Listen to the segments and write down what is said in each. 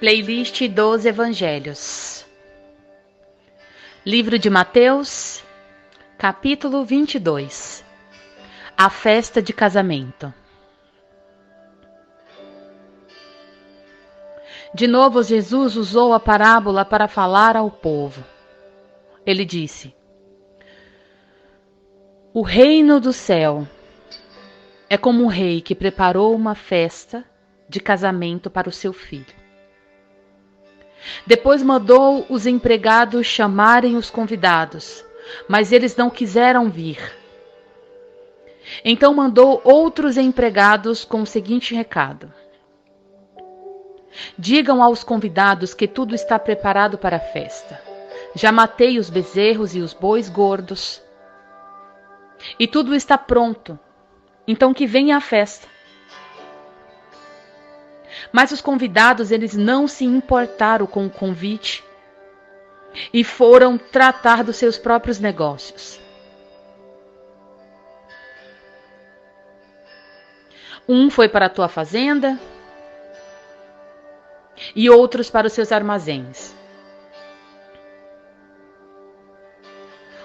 Playlist dos Evangelhos. Livro de Mateus, capítulo 22. A festa de casamento. De novo, Jesus usou a parábola para falar ao povo. Ele disse: O reino do céu é como um rei que preparou uma festa de casamento para o seu filho. Depois mandou os empregados chamarem os convidados, mas eles não quiseram vir. Então mandou outros empregados com o seguinte recado: Digam aos convidados que tudo está preparado para a festa. Já matei os bezerros e os bois gordos, e tudo está pronto, então que venha a festa. Mas os convidados, eles não se importaram com o convite e foram tratar dos seus próprios negócios. Um foi para a tua fazenda e outros para os seus armazéns.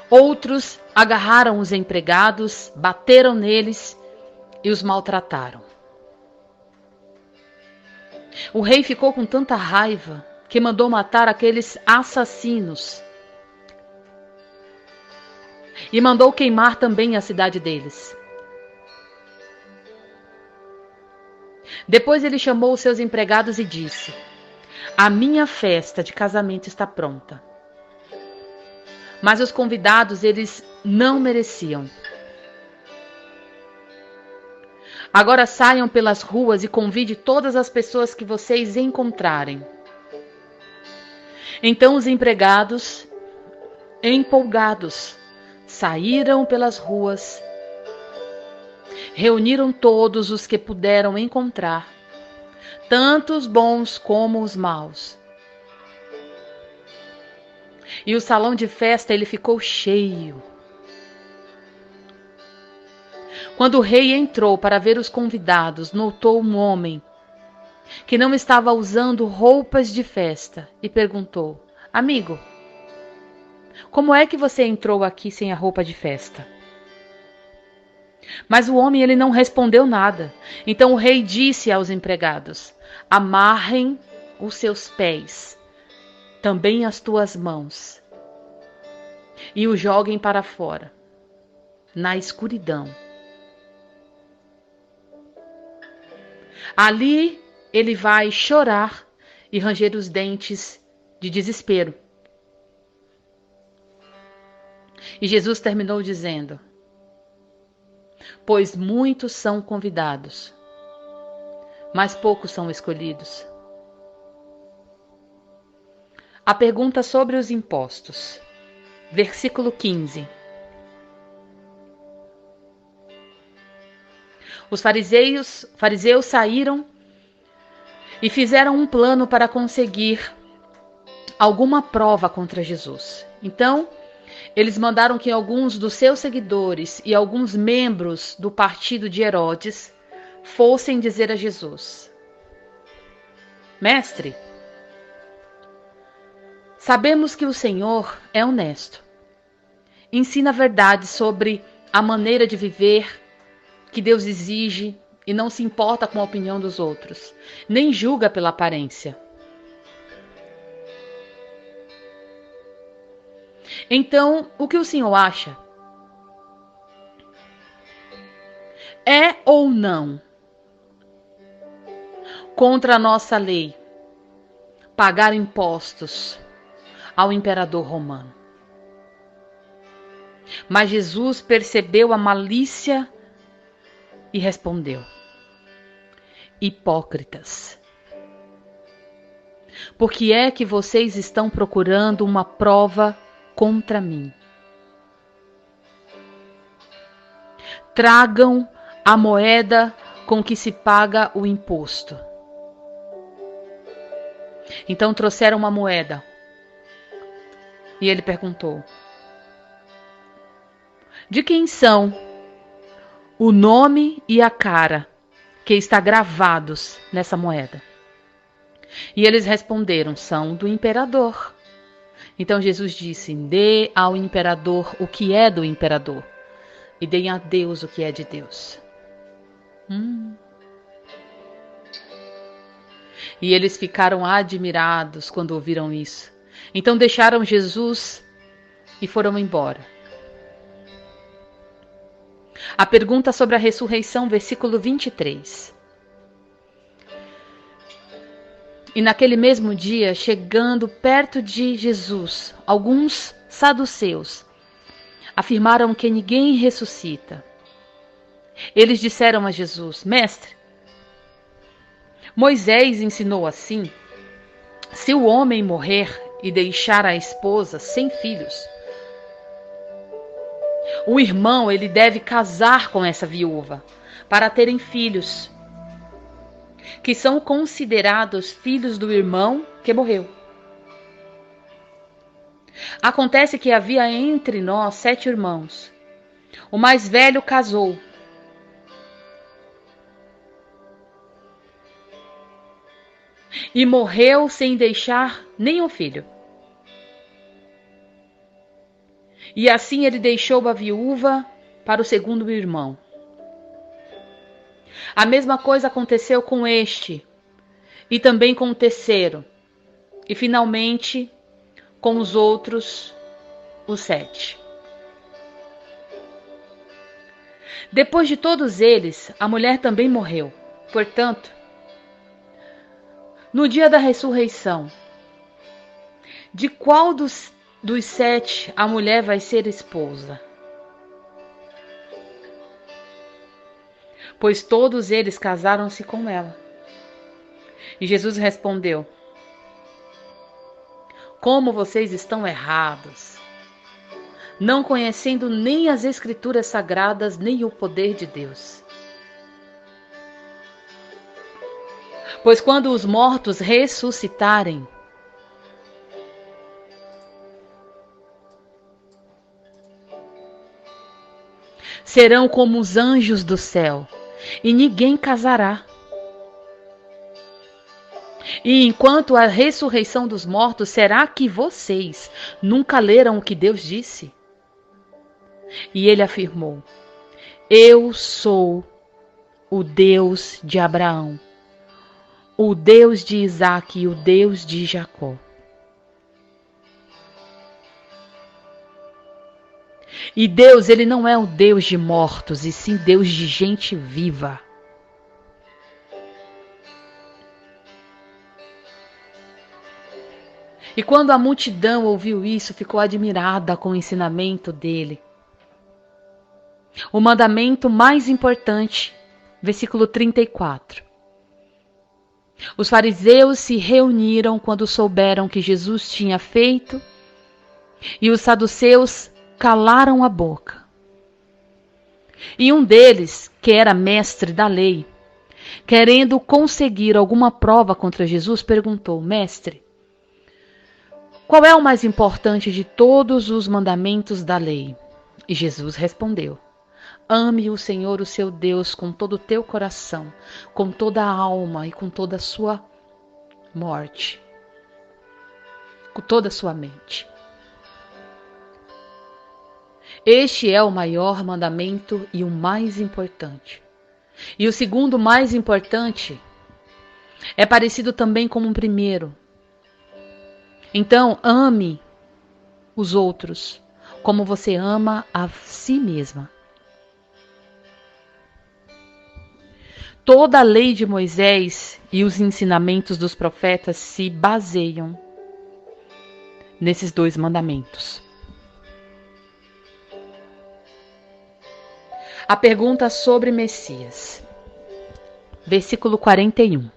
Outros agarraram os empregados, bateram neles e os maltrataram. O rei ficou com tanta raiva que mandou matar aqueles assassinos e mandou queimar também a cidade deles. Depois ele chamou os seus empregados e disse: A minha festa de casamento está pronta. Mas os convidados, eles não mereciam. Agora saiam pelas ruas e convide todas as pessoas que vocês encontrarem. Então os empregados, empolgados, saíram pelas ruas, reuniram todos os que puderam encontrar, tanto os bons como os maus. E o salão de festa ele ficou cheio. Quando o rei entrou para ver os convidados, notou um homem que não estava usando roupas de festa e perguntou: Amigo, como é que você entrou aqui sem a roupa de festa? Mas o homem ele não respondeu nada. Então o rei disse aos empregados: Amarrem os seus pés, também as tuas mãos, e o joguem para fora, na escuridão. Ali ele vai chorar e ranger os dentes de desespero. E Jesus terminou dizendo: Pois muitos são convidados, mas poucos são escolhidos. A pergunta sobre os impostos. Versículo 15. Os fariseus saíram e fizeram um plano para conseguir alguma prova contra Jesus. Então, eles mandaram que alguns dos seus seguidores e alguns membros do partido de Herodes fossem dizer a Jesus: Mestre, sabemos que o Senhor é honesto. Ensina a verdade sobre a maneira de viver que Deus exige e não se importa com a opinião dos outros, nem julga pela aparência. Então, o que o Senhor acha? É ou não contra a nossa lei pagar impostos ao imperador romano? Mas Jesus percebeu a malícia e respondeu: Hipócritas, por que é que vocês estão procurando uma prova contra mim? Tragam a moeda com que se paga o imposto. Então trouxeram uma moeda. E ele perguntou: De quem são o nome e a cara que está gravados nessa moeda? E eles responderam: são do imperador. Então Jesus disse: dê ao imperador o que é do imperador, e deem a Deus o que é de Deus. E eles ficaram admirados quando ouviram isso. Então deixaram Jesus e foram embora. A pergunta sobre a ressurreição, versículo 23. E naquele mesmo dia, chegando perto de Jesus, alguns saduceus afirmaram que ninguém ressuscita. Eles disseram a Jesus: Mestre, Moisés ensinou assim: se o homem morrer e deixar a esposa sem filhos, o irmão ele deve casar com essa viúva para terem filhos, que são considerados filhos do irmão que morreu. Acontece que havia entre nós 7 irmãos. O mais velho casou. E morreu sem deixar nenhum filho. E assim ele deixou a viúva para o segundo irmão. A mesma coisa aconteceu com este, e também com o terceiro, e finalmente com os outros, os 7. Depois de todos eles, a mulher também morreu. Portanto, no dia da ressurreição, de qual dos 7 a mulher vai ser esposa? Pois todos eles casaram-se com ela. E Jesus respondeu: como vocês estão errados, não conhecendo nem as Escrituras Sagradas, nem o poder de Deus. Pois quando os mortos ressuscitarem, serão como os anjos do céu, e ninguém casará. E enquanto a ressurreição dos mortos, será que vocês nunca leram o que Deus disse? E ele afirmou: eu sou o Deus de Abraão, o Deus de Isaque e o Deus de Jacó. E Deus, ele não é o Deus de mortos, e sim Deus de gente viva. E quando a multidão ouviu isso, ficou admirada com o ensinamento dele. O mandamento mais importante, versículo 34. Os fariseus se reuniram quando souberam que Jesus tinha feito, e os saduceus calaram a boca. E um deles, que era mestre da lei, querendo conseguir alguma prova contra Jesus, perguntou: Mestre, qual é o mais importante de todos os mandamentos da lei? E Jesus respondeu: ame o Senhor, o seu Deus, com todo o teu coração, com toda a alma e com toda a sua morte, com toda a sua mente. Este é o maior mandamento e o mais importante. E o segundo mais importante é parecido também com o primeiro. Então, ame os outros como você ama a si mesma. Toda a lei de Moisés e os ensinamentos dos profetas se baseiam nesses 2 mandamentos. A pergunta sobre Messias. Versículo 41.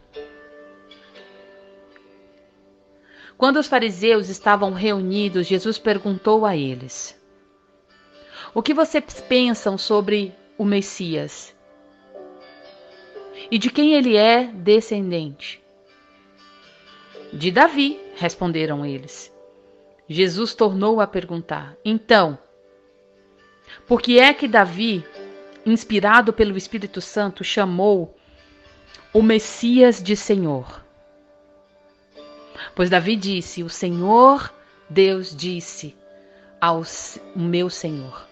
Quando os fariseus estavam reunidos, Jesus perguntou a eles: o que vocês pensam sobre o Messias? E de quem ele é descendente? De Davi, responderam eles. Jesus tornou a perguntar: então, por que é que Davi, inspirado pelo Espírito Santo, chamou o Messias de Senhor? Pois Davi disse: o Senhor Deus disse ao meu Senhor: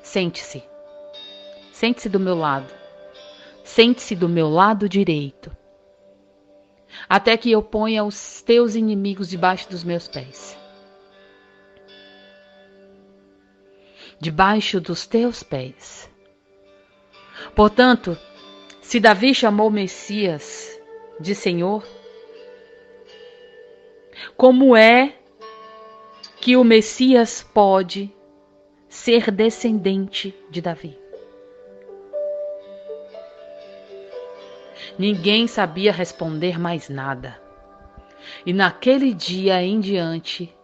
sente-se, sente-se do meu lado, sente-se do meu lado direito, até que eu ponha os teus inimigos debaixo dos meus pés. Debaixo dos teus pés. Portanto, se Davi chamou o Messias de Senhor, como é que o Messias pode ser descendente de Davi? Ninguém sabia responder mais nada. E naquele dia em diante,